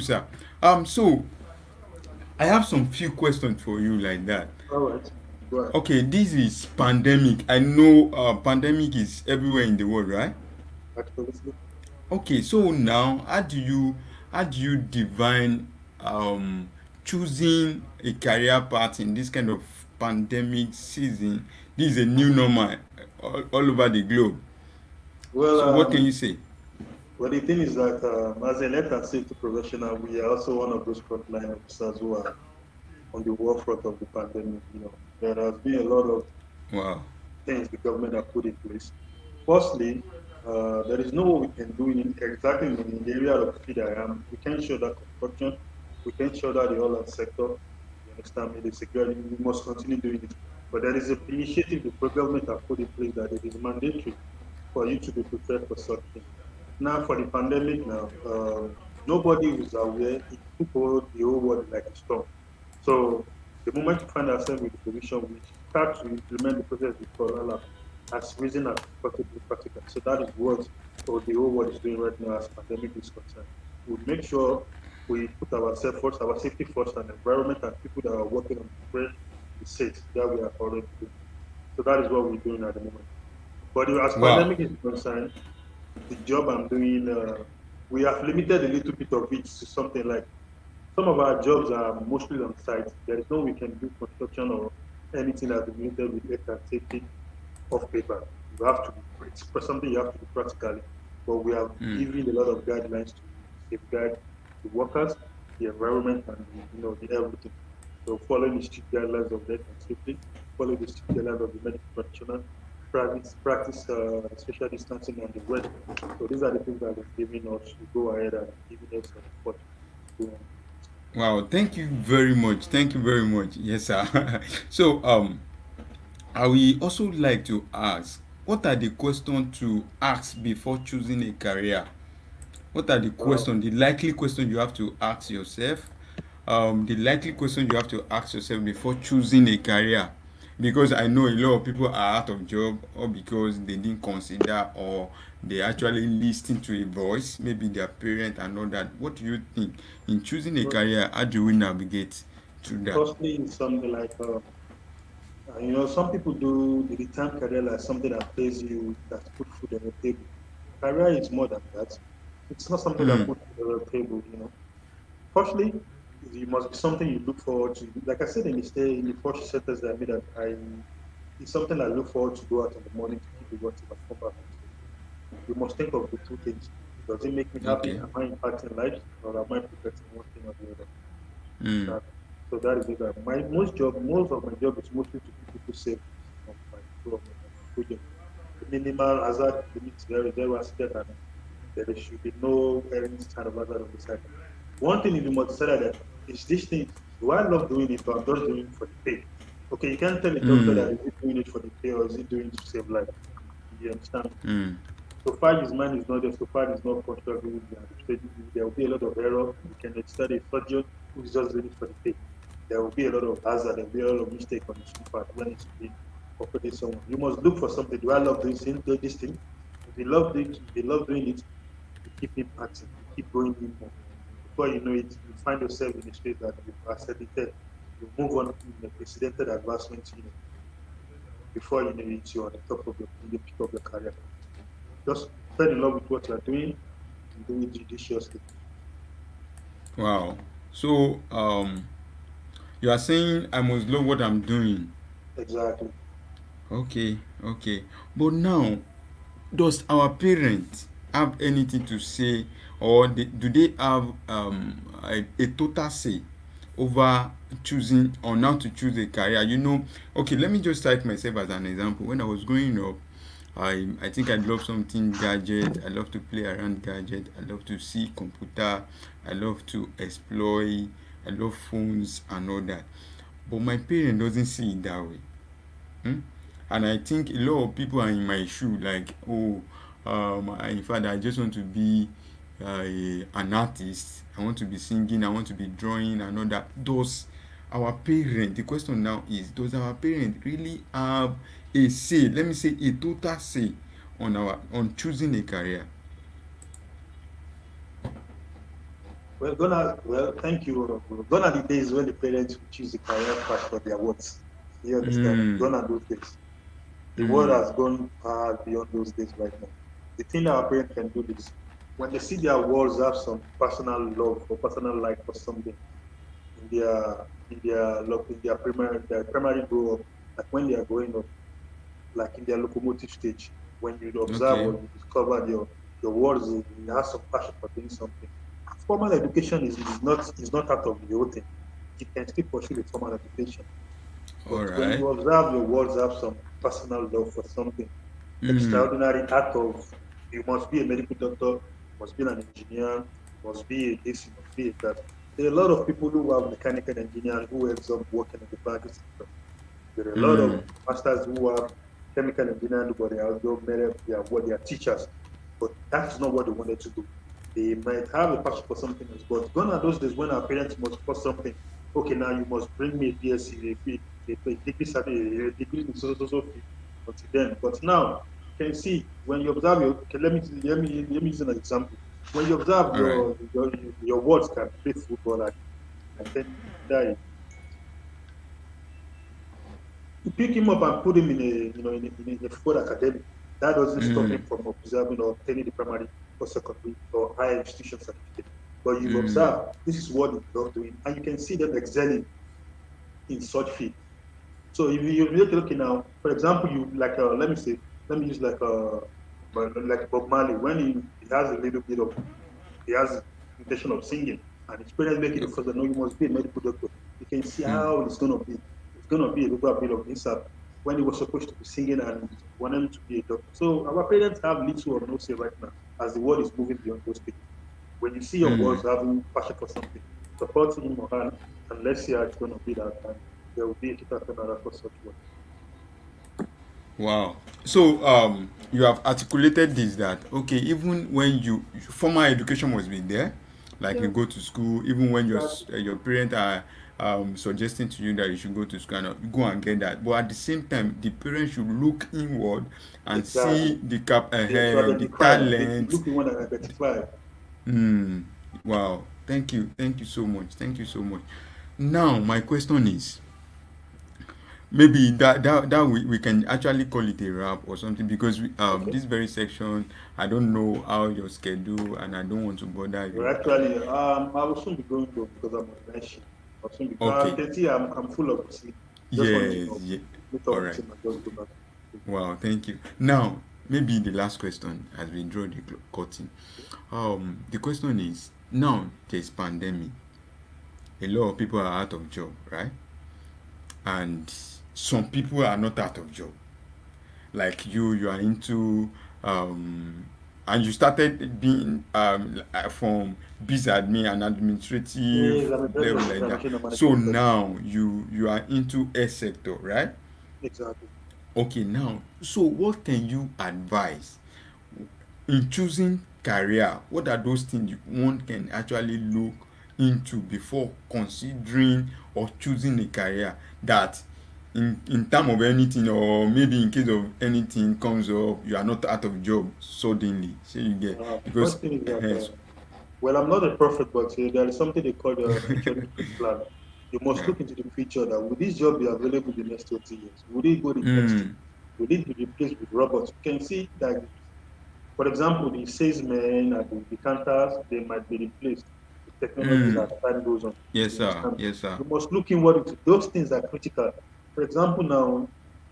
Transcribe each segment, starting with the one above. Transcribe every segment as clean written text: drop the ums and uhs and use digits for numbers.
sir. So I have some few questions for you like that. All right. Go ahead. Okay, this is pandemic. I know pandemic is everywhere in the world, right? Absolutely. Okay, so now how do you define um choosing a career path in this kind of pandemic season? This is a new normal all over the globe. Well, So what can you say? well, the thing is that as a health and safety professional, we are also one of those frontline officers who are on the war front of the pandemic. There has been a lot of Wow. things the government have put in place. Firstly, there is no way we can do in exactly in the area of field I am. We can show that construction, we can show that the oil and sector. You understand me? The security, we must continue doing it. But there is an initiative the government have put in place that it is mandatory for you to be prepared for such things. Now, for the pandemic, now nobody was aware. It took all the whole world like a storm. So the moment we find ourselves in the position, we start to implement the process we call lab as reason as possibly practical. So that is what the whole world is doing right now as pandemic is concerned. We make sure we put ourselves first, our safety first, and environment and people that are working on the spread is safe. That we are already doing. So that is what we're doing at the moment. But as Wow. pandemic is concerned, the job I'm doing, we have limited a little bit of it to something like some of our jobs are mostly on site. There is no we can do construction or anything that's related with health and safety off paper. You have to be it's something you have to do practically. But we have Mm. given a lot of guidelines to safeguard the workers, the environment, and the everything. So following the strict guidelines of health and safety, follow the strict guidelines of the medical practitioner, practice social distancing and the rest. So these are the things that is giving us to go ahead and giving us support to go on. Wow, thank you very much. Thank you very much. Yes, sir. So I will also like to ask, what are the questions to ask before choosing a career? What are the Wow. questions, the likely questions you have to ask yourself? The likely question you have to ask yourself before choosing a career, because I know a lot of people are out of job, or because they didn't consider, or they actually listen to a voice, maybe their parent and all that. What do you think in choosing a career? How do we navigate through that? Firstly, it's something like, some people do the return career like something that pays you, that put food on the table. Career is more than that. It's not something that Mm, put food on the table. Firstly, it must be something you look forward to. Like I said in the first sentence that I made, that it's something I look forward to go out in the morning to keep the work and come back home safely. You must think of the two things. Does it make me happy? okay. Am I impacting lives, or am I protecting one thing or the other? Mm, That, so that is it. Most of my job is mostly to keep people safe on my project. The minimal hazard limit is zero accident, and there should be no any kind of hazard on the side. One thing you must decide that is this thing. Do I love doing it, or I'm just doing it for the pay? Okay, you can't tell a doctor that mm, is he doing it for the pay or is he doing it to save life. You understand? mm, So far his mind is not there, so far he's not constructive, there will be a lot of error. You can study a surgeon who is just doing it for the pay. There will be a lot of hazard, there will be a lot of mistake on his part when he's being operating someone. You must look for something. Do I love this thing? If you love doing it, you keep impacting, you keep going in more. Before you know it, you find yourself in a space that you've accelerated. You move on in a precedented advancement, before you know it, you're on the top of the peak of your career. Just fall in love with what you're doing and do it judiciously. wow. So you are saying I must love what I'm doing. Exactly. Okay, okay. But now, does our parents have anything to say, or do they have a total say over choosing on how to choose a career? Okay, let me just cite myself as an example. When I was growing up, I think I love something gadget. I love to play around gadget. I love to see computer. I love to exploit. I love phones and all that. But my parent doesn't see it that way. Hmm? And I think a lot of people are in my shoe, like, oh, in fact, I just want to be an artist. I want to be singing. I want to be drawing and all that. The question now is, does our parent really have a say? Let me say a total say on choosing a career. Thank you. Gone are the days when the parents would choose the career path for their words. You understand? Mm, Gone are those days. The world mm, has gone far beyond those days right now. The thing our parents can do is when they see their walls have some personal love or personal like for something in their primary grow up, like when they are growing up, like in their locomotive stage, when you observe okay. or you discover your words, you have some passion for doing something. Formal education is not out of the whole thing. You can still pursue the formal education. All But when right. you observe your words have some personal love for something, Mm, extraordinary act of you must be a medical doctor, you must be an engineer, you must be a this, you must be a that. There are a lot of people who are mechanical engineers who ends up working in the banking sector. There are a lot of mm, masters who are chemical engineers, but they are they are teachers. But that's not what they wanted to do. They might have a passion for something else. But gone are those days when our parents must force something. Okay, now you must bring me a BSc, a degree, a degree in so field until then. But now you can see when you observe your okay, let me use an example. When you observe all right. your words can play football at 10 you pick him up and put him in a football academy. That doesn't stop him Mm, from observing or obtaining the primary or secondary or higher institution certificate. But you mm, observe this is what they love doing, and you can see them excelling in such field. So if you look okay now, for example, you like let me use like Bob Marley when he has a little bit of he has intention of singing, and his parents make it the okay. first. No, you must be a medical doctor. You can see Mm, how it's gonna be. It's gonna be a little bit of mishap when he was supposed to be singing and wanted to be a doctor. So our parents have little or no say right now as the world is moving beyond those things. When you see your boss mm. having passion for something, support him or her, and let's see how it's gonna be that time. There will be a total turnaround for such work. Wow. So you have articulated this that okay, even when formal education must be there, like you Yeah, go to school, even when exactly. your parents are suggesting to you that you should go to school and you go and get that. But at the same time, the parents should look inward and Exactly. see To the identify, they talent. look the one and identify. Mm, wow. Thank you. Thank you so much. Thank you so much. Now my question is maybe that we can actually call it a wrap or something because Okay. this very section I don't know how your schedule and I don't want to bother Well, you. actually, I will soon be going though because I'm on night shift. I'll soon be. You Okay. can see I'm full of sleep. Just want to Yes. Yeah. meet All up with right. him and just go back. To sleep. Wow. Thank you. Now maybe the last question as we draw the curtain. Okay. The question is now there's pandemic. A lot of people are out of job, right? And some people are not out of job. Like you are into um and you started being from biz admin and administrative Yes, I'm a director level of like that, information and so management studies. now you are into air sector, right? Exactly. Okay, now so what can you advise in choosing career? What are those things one can actually look into before considering or choosing a career that in term of anything or maybe in case of anything comes up you are not out of job suddenly say you get because First thing is that, well, I'm not a prophet, but there is something they call the futuristic plan. You must yeah. look into the future that will this job be available in the next 20 years? Will it go the next thing? Mm, Will it be replaced with robots? You can see that, for example, the salesmen and the decanters, they might be replaced with technologies mm. as time goes on. Yes You sir, understand? yes sir. You must look inward into those things that are critical. For example, now,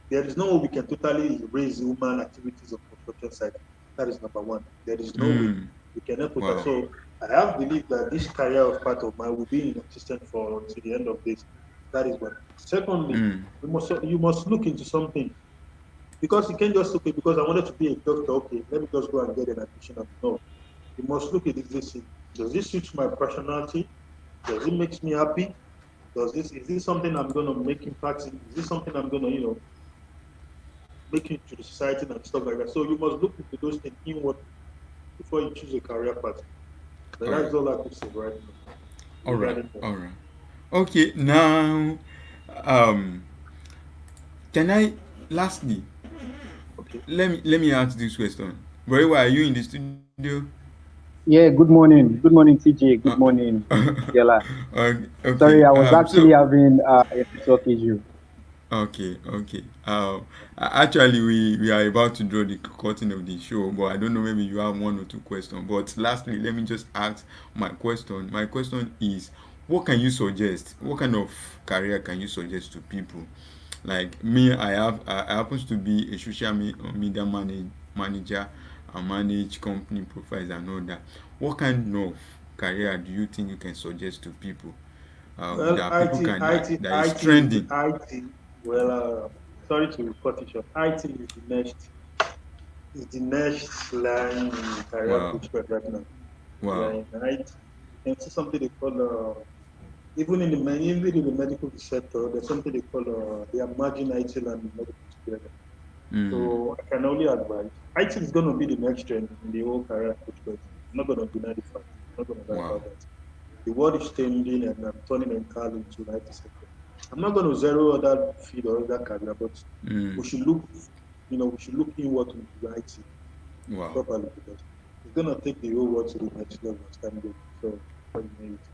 there is no way we can totally erase human activities of construction site. That is number one. There is no way Mm. we cannot total. Wow. So I have believed that this career of part of mine will be in existence for until the end of this. That is one. Secondly, Mm. you must look into something because you can't just look at because I wanted to be a doctor. Okay, let me just go and get an admission. No, you must look at this. Does this suit my personality? Does it make me happy? Does this is this something I'm gonna make impact in? Is this something I'm gonna make into the society and stuff like that? So you must look into those things inward before you choose a career path. But All right. that's all I could say right now All right. regarding that. All right. Okay, now um can I lastly Okay. let me ask this question. Very well, are you in the studio? Yeah, good morning. Good morning, TJ. Good Uh, morning, Stella. Sorry, okay. I was actually So having a network issue. okay, okay. Actually, we are about to draw the curtain of the show, but I don't know. Maybe you have one or two questions. But lastly, let me just ask my question. My question is, what can you suggest? What kind of career can you suggest to people? Like me, I happens to be a media manager. I manage company profiles and all that. What kind of career do you think you can suggest to people? Well, That people can that is IT, trending. IT. Well, sorry to cut it short. IT is the next line in career Wow. pushback right now. We are Wow. in IT. You can see something they call even in the medical sector. There's something they call they are merging IT and medical together. Mm. So I can only advise IT is going to be the next trend in the whole career pushback. I'm not going to deny the fact. I'm not going to lie Wow. about that. The world is changing and I'm turning entirely into the IT sector. I'm not going to zero other field or other career, but Mm. we should look, we should look inward into IT Wow. properly because it's going to take the whole world to the next level as time goes. So it's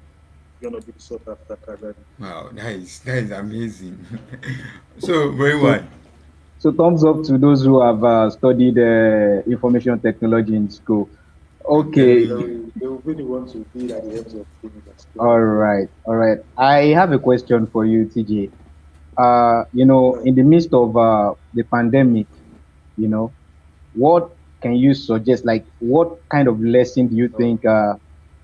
going to be the sought after career. Wow. That is amazing. So very So, well. so thumbs up to those who have studied information technology in school. I'm Okay, telling you. They will be the ones who be at the ends of things and all still right, all right. I have a question for you, TJ. right. In the midst of the pandemic, you know, what can you suggest? Like, what kind of lesson do you Oh, think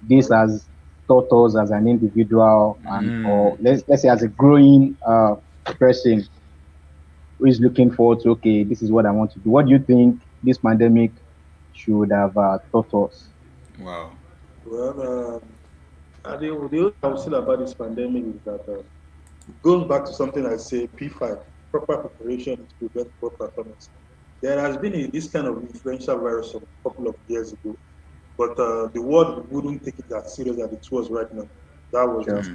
this well, has taught us as an individual, and or Mm. let's say as a growing person who is looking forward to, okay, this is what I want to do. What do you think this pandemic should have taught us? Wow. well, the only thing I would say about this pandemic is that it goes back to something I say P5, proper preparation to prevent poor performance. There has been this kind of influenza virus a couple of years ago, but the world wouldn't take it as serious as it was right now. That was Sure. it.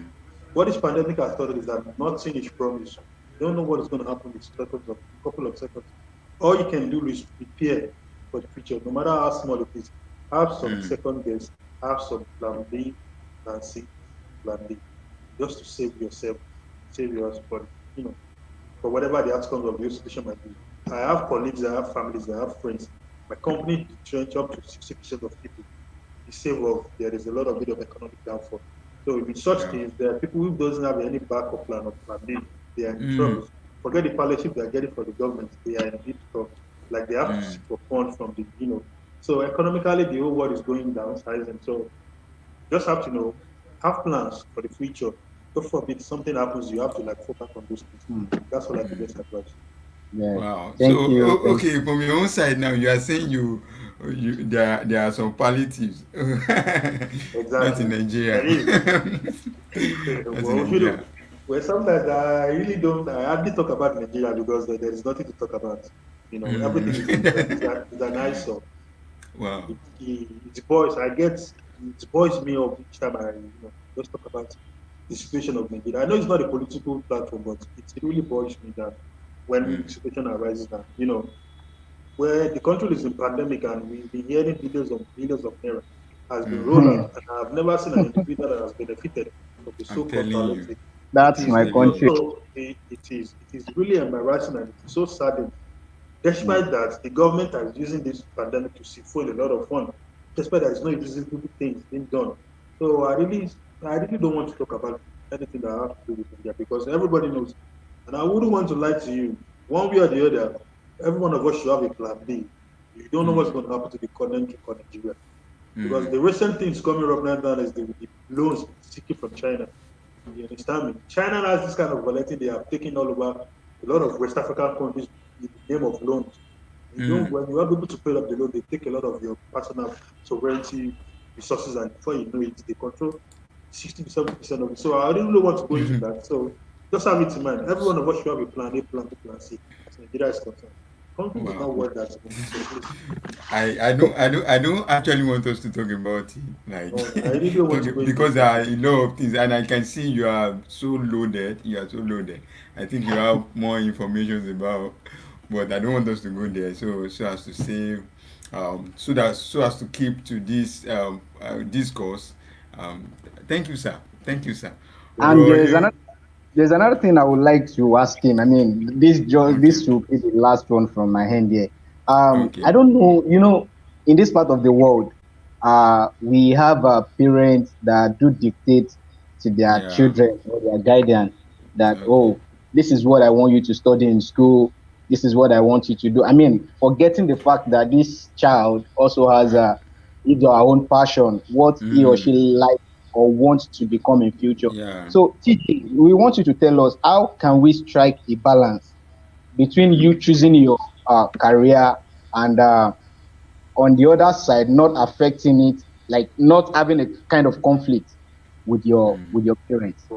What this pandemic has taught us is that nothing is promised. You don't know what is going to happen in a couple of seconds. All you can do is prepare for the future, no matter how small it is. Have some Mm. second guess, have some plan B, plan C, plan D, just to save yourself, save your body, you know, for whatever the outcomes of your situation might be. I have colleagues, I have families, I have friends. My company retrench up to 60% of people. The save of there is a lot of bit of economic downfall. So in such Yeah. case, there are people who doesn't have any backup plan or plan B. They are in Mm. trouble. Forget the palliative they are getting from the government. They are in deep trouble. Like they have to Mm. seek for funds from the. So economically, the whole world is going downsizing. So just have to have plans for the future. God forbid something happens, you have to like focus on those things. Hmm. That's all I can just advise. Yeah. Wow. So Thank you. Thank okay, from your own side now, you are saying you there are some palliatives. Not in Exactly. There Nigeria. is. Not in Well, Nigeria. well, sometimes I really don't. I hardly talk about Nigeria because there is nothing to talk about. Everything is Mm. is an eyesore. Wow. It boys. It boils me up each time I just talk about the situation of Nigeria. I know it's not a political platform, but it really boils me down when the Mm. situation arises now. Where the country is in pandemic and we've been hearing billions of naira has been rolled Mm. you. out, and I've never seen an individual that has benefited from the I'm so-called telling you. palliative. It That's I'm is my telling so you. country. so it is really embarrassing and it is so saddening. Hmm. Despite that, the government is using this pandemic to siphon a lot of funds. Despite that, it's not visible things being done. So I really don't want to talk about anything that has to do with India because everybody knows, and I wouldn't want to lie to you. One way or the other, every one of us should have a plan B. You don't know what's Mm. going to happen to the country for Nigeria because Mm. the recent things coming up now is the loans seeking from China. You understand me? China has this kind of volatility they have taken all over a lot of West African countries in the name of loans. Mm. When you are able to pay up the loan, they take a lot of your personal sovereignty resources, and before you know it, they control 60 to 70% of it. So I really don't want to go into that. So just have it in mind. Every one of us should have a plan A, plan B, plan C, as Nigeria is concerned. Country is Wow. not worth that money, so please. I don't actually want us to talk about it. Like No, I really don't want to go into because it. there are a lot of things and I can see you are so loaded. You are so loaded. I think you have more information about but I don't want us to go there so as to save so as to keep to this discourse. Um, Thank you, sir. Thank you, sir. And Well, you there's another thing I would like to ask him. I mean, okay? this will be the last one from my hand here. Okay. I don't know, in this part of the world, we have parents that do dictate to their Yeah. children or their guardian that, Okay. oh, this is what I want you to study in school. This is what I want you to do. I mean, forgetting the fact that this child also has Uh, his or her own passion, what he or she mm, likes or wants to become in future. yeah. So, TJ, we want you to tell us, how can we strike a balance between you choosing your career and, on the other side, not affecting it, like not having a kind of conflict with your parents?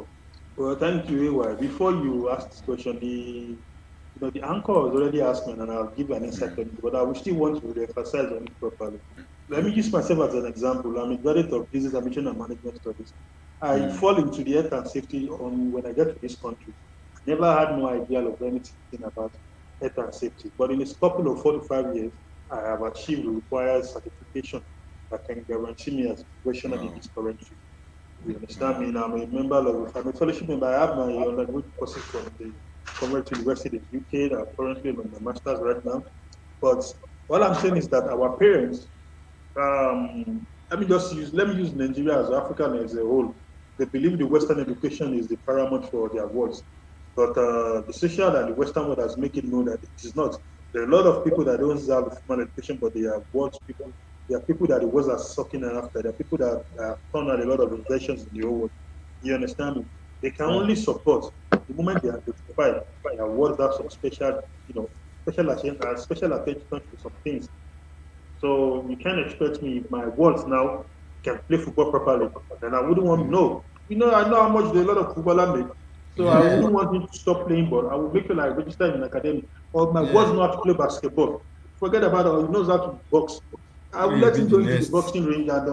Well, thank you, AY. Before you ask this question, the anchor has already asked me, and I'll give an insight on it, but I will still want to emphasize on it properly. Let me use Okay. myself as an example. I'm a graduate of business admission and management studies. I Mm, fall into the health and safety on when I get to this country. I never had no idea of anything about health and safety, but in a couple of 45 years, I have achieved the required certification that can guarantee me as a professional in wow. this current field. You understand Wow. me? Now I'm a fellowship member. I have my undergraduate courses from the Commonwealth University in the UK. I'm currently on my master's right now. But what I'm saying is that our parents, let me use Nigeria as Africa as a whole. They believe the Western education is the paramount for their words. But the social and the Western world has made it known that it is not. There are a lot of people that don't have formal education, but they are words people. There are people that the words are sucking after. There are people that have turned out a lot of inventions in the whole world. You understand me? They can only support the moment they identify their words have some special, special attention to some things. So you can't expect me if my words now can play football properly. Then I wouldn't want no. I know how much a lot of footballers make. So I Yeah. wouldn't want him to stop playing ball. I would make sure I register in an academy. Or my Yeah. words know how to play basketball. Forget about it. He knows how to box. I will Will let be him the go into the next. boxing ring and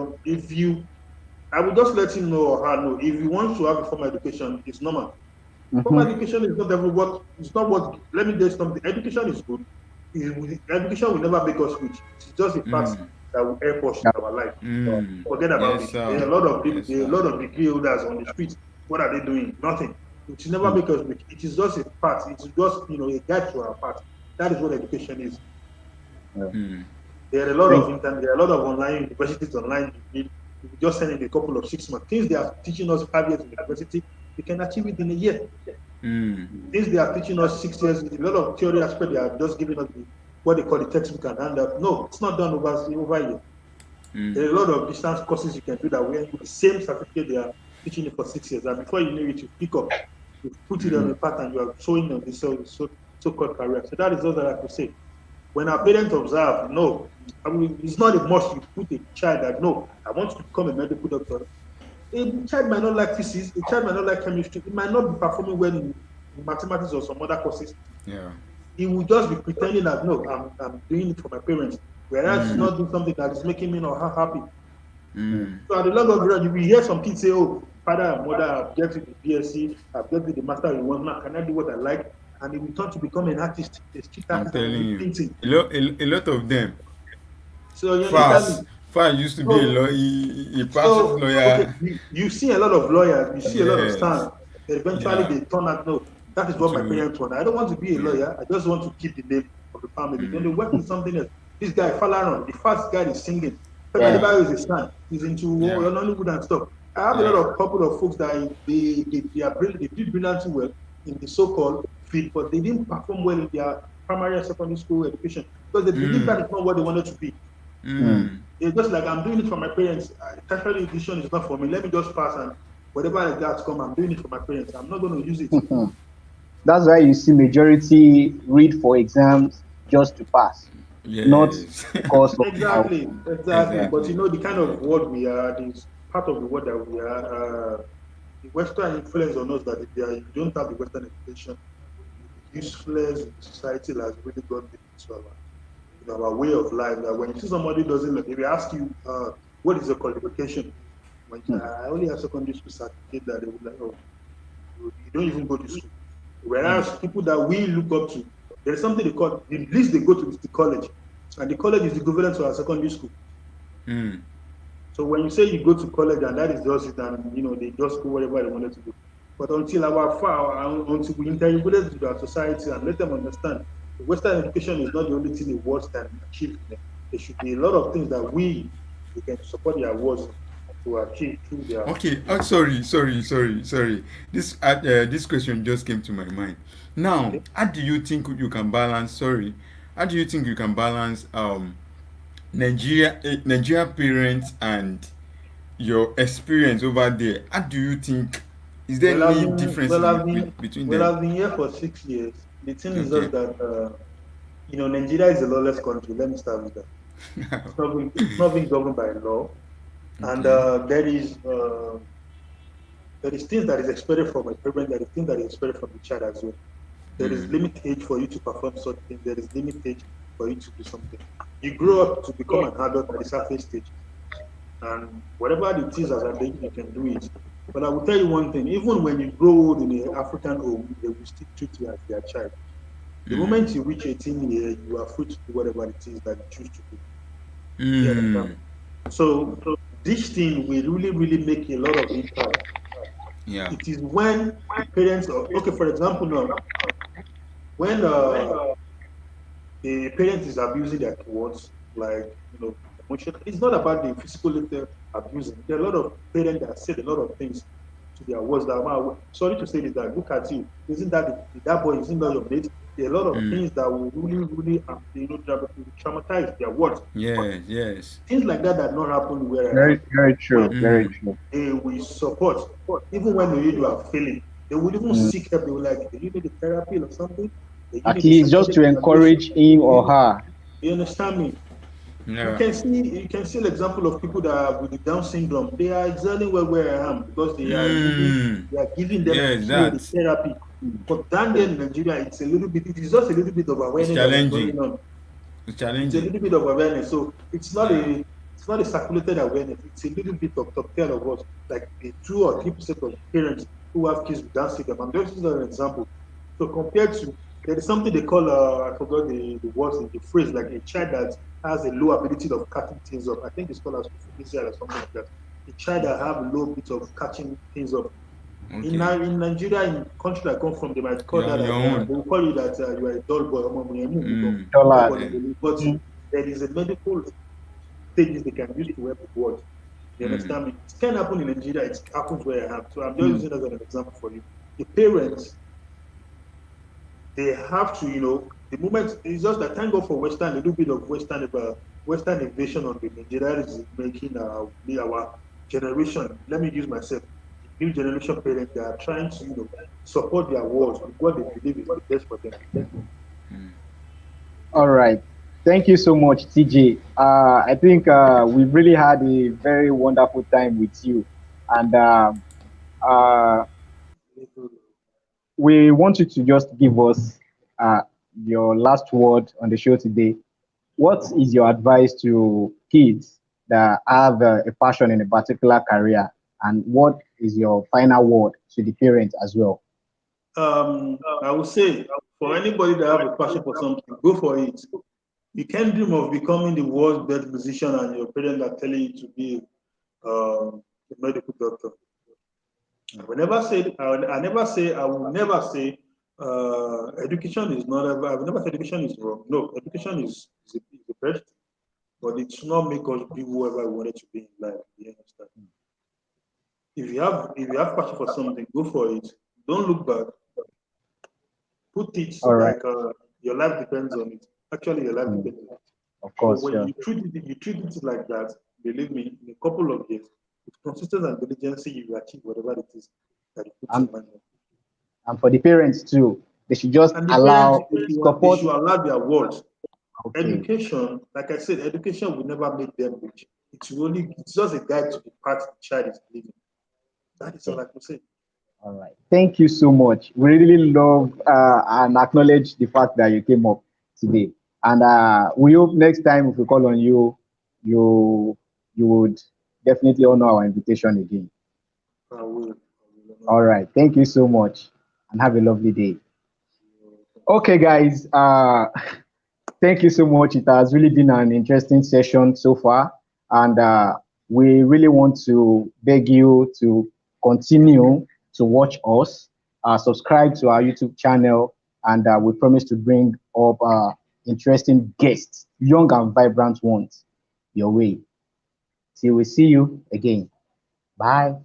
I will just let him know or her know. If he wants to have a formal education, it's normal. Formal Mm-hmm. education is not every what it's not what let me just something. Education is good. Education will never make us rich. It's just a part Mm, that will help us Yeah. in our life. mm. Forget about Yes, it. There are sir. a lot of people, Yes, there are a sir. lot of degree holders on the street. What are they doing? Nothing. It will never make us rich. It is just a part. It is just a guide to our path. That is what education is. Yeah. Mm, There are a lot Thank of internet, there are a lot of online universities online. You just send in a couple of 6 months. Things they are teaching us 5 years in university, we can achieve it in a year. mm, Things they are teaching us 6 years, a lot of theory aspect, they are just giving us what they call the textbook and handout. No, it's not done over a year. There mm, are a lot of distance courses you can do that where the same certificate they are teaching you for 6 years. And before you know it, you pick up, you put it on a mm, pattern, you are showing them the so-called career. So that is all that I could say. When our parents observe, no, I mean, it's not a must you put a child that, no, I want to become a medical doctor. A child might not like physics, a child might not like chemistry, it might not be performing well in mathematics or some other courses. yeah. He will just be pretending that, no, I'm doing it for my parents, whereas he's Mm, not doing something that is making me or her happy. mm, So at the long run, you will hear some kids say, oh, father and mother, I've get to the BSc, I've get to the master in one, now can I do what I like? And he will turn to become an artist, a street I'm artist, and will telling be you, painting. a lot of them. So you understand me? Fast. Fast used to be a So lawyer. He practiced So, okay, lawyer. you see a lot of lawyers, you see a lot of Yes. stars. Eventually, Yeah. they turn out, no, that is what my To parents want. I don't want to be a yeah. lawyer. I just want to keep the name of the family. Then they Mm, work in something else. This guy, Falaron, the first guy is singing. Femi yeah. Adebayo is a star. He's into yeah. Nollywood and stuff. I have a lot Yeah. of couple of folks that they are brilliant, they did brilliantly well in the so-called field, but they didn't perform well in their primary and secondary school education because they believe that Mm, is not what they wanted to be. Mm. mm. It's just like I'm doing it for my parents. Tertiary education is not for me. Let me just pass and whatever I got come, I'm doing it for my parents. I'm not going to use it. That's why you see majority read for exams just to pass, not Yes. because of Exactly, exactly. yeah. But Exactly. the kind of Exactly. world we are, this part of the world that we are, the Western influence on us that if you don't have the Western education, you'll be useless in society that has really gone deep into our way of life. That when you see somebody doesn't look, if they ask you, what is your qualification? When I only have secondary school certificate, that they would like, oh, you don't even go to school. Mm, Whereas people that we look up to, there's something they call the least they go to is the college. And the college is equivalent to our secondary school. Mm. So when you say you go to college and that is just it, and they just go wherever they wanted to go. But until we integrate it into our society and let them understand, the Western education is not the only thing the world can achieve. There should be a lot of things that we can support their words to achieve through their. Okay. Sorry. This question just came to my mind. Now, Okay. how do you think you can balance? Sorry, how do you think you can balance Nigeria parents and your experience over there? How do you think? Is there Well, I've any been differences between well, them? I've been here for 6 years. The thing is Okay. just that Nigeria is a lawless country. Let me start with that. It's not being governed by law, and Okay. there is things that is expected from a parent. There is things that is expected from the child as well. There is Mm. limit age for you to perform something. There is limit age for you to do something. You grow up to become an adult at the surface stage, and whatever it is as an age, you can do it. But I will tell you one thing: even when you grow old in an African home, they will still treat you as their child. The Mm. moment you reach 18 years, you are free to do whatever it is that you choose to do. You understand? Mm. So this thing will really, really make a lot of impact. Yeah. It is when the parents, okay, for example, now when the parent is abusing their words, like emotion. It's not about the physical little abusing. There are a lot of parents that said a lot of things to their words that sorry to say this, that look at you, isn't that boy, isn't that your mate? There are a lot of Mm. things that will really, really traumatize their words. Yes. Yes. Things like that not happen where I am. Very, very When true. Very Mm. true. they will support, even when you are failing, they will even Mm. seek help. They will like, do you need a therapy or something? Do you At need a least just psychological to evaluation? encourage him Do or you, her. do you understand me? Yeah. You can see an example of people that are with the Down syndrome. They are excelling where I am because Mm. they are giving them the Yes. care, the That. therapy. But down there in Nigeria, it is just a little bit of It's awareness that is going challenging. on. It's It's a challenging. little bit of awareness. So Yeah. it's not a circulated awareness. It's a little bit of top care of us, like the 2 or 3% of parents who have kids with Down syndrome. I'm just using an example. So compared to there is something they call I forgot the words the phrase, like a child that has a low ability of catching things up. I think it's called as or something like that. A child that have a low bit of catching things up. Okay. In Nigeria, in country I come from, they might call You're on that your as own. they will call you that you are a dull boy. Mm. Dollars. Yeah. But Mm. there is a medical stages they can use to help with what. You Mm. understand me? It can happen in Nigeria, it happens where I am. So I'm just Mm. using it as an example for you. The parents, they have to, the moment it's just that thank God for Western, a little bit of Western invasion on the Nigeria is making our generation. Let me use myself. The new generation parents, they are trying to, support their words with what they believe is the best for them. Mm. All right. Thank you so much, TJ. I think we've really had a very wonderful time with you. And uh, we want you to just give us uh, your last word on the show today. What is your advice to kids that have a passion in a particular career? And what is your final word to the parents as well? I would say for anybody that have a passion for something, go for it. You can't dream of becoming the world's best musician and your parents are telling you to be a medical doctor. I will never say education is not ever, I will never say education is wrong. No, education is the best, but it should not make us be whoever we wanted to be in life. You understand? If you have passion for something, go for it. Don't look back. Put it All right. like your life depends on it. Actually, your life Mm, depends on it. of So course, when sure. you treat it like that, believe me, in a couple of years, with consistency and diligence, you will achieve whatever it is that you put your And mind on. and for the parents too, they should just And the parents, allow they support. should allow their words. Okay. Education, like I said, education will never make them rich. It's just a guide to the path the child is living. That is all Okay. I can say. All right. Thank you so much. We really love and acknowledge the fact that you came up today. And we hope next time if we call on you, you you would definitely honor our invitation again. I will. All right. Thank you so much and have a lovely day. Okay, guys. Thank you so much. It has really been an interesting session so far, and we really want to beg you to continue to watch us, subscribe to our YouTube channel, and we promise to bring up interesting guests, young and vibrant ones, your way. Till we see you again. Bye.